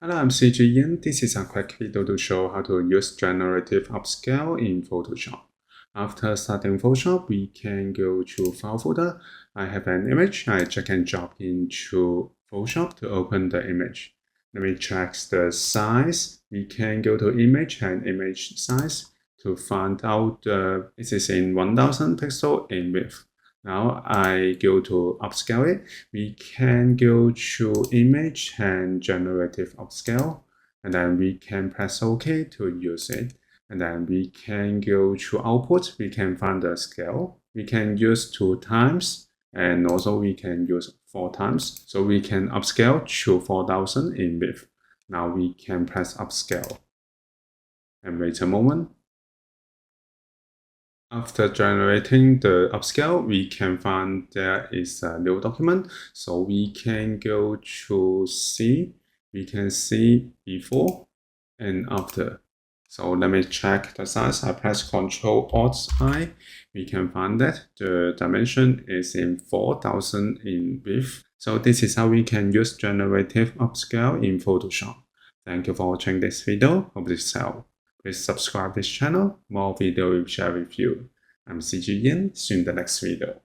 Hello, I'm CG Yin. This is a quick video to show how to use Generative Upscale in Photoshop. After starting Photoshop, we can go to File folder. I have an image. I drag and drop into Photoshop to open the image. Let me check the size. We can go to Image and Image Size to find out it is in 1000 pixel in width. Now I go to upscale it. We can go to image and generative upscale, and then we can press OK to use it. And then we can go to output. We can find the scale. We can use 2 times, and also we can use 4 times. So we can upscale to 4000 in width. Now we can press upscale and wait a moment. After generating the upscale, we can find there is a new document. So we can go to see, we can see before and after. So let me check the size. I press Ctrl-Alt-I. We can find that the dimension is in 4000 in width. So this is how we can use generative upscale in Photoshop. Thank you for watching this video. Hope this helped. Please subscribe this channel. More video will share with you. I'm CG Yin. See you in the next video.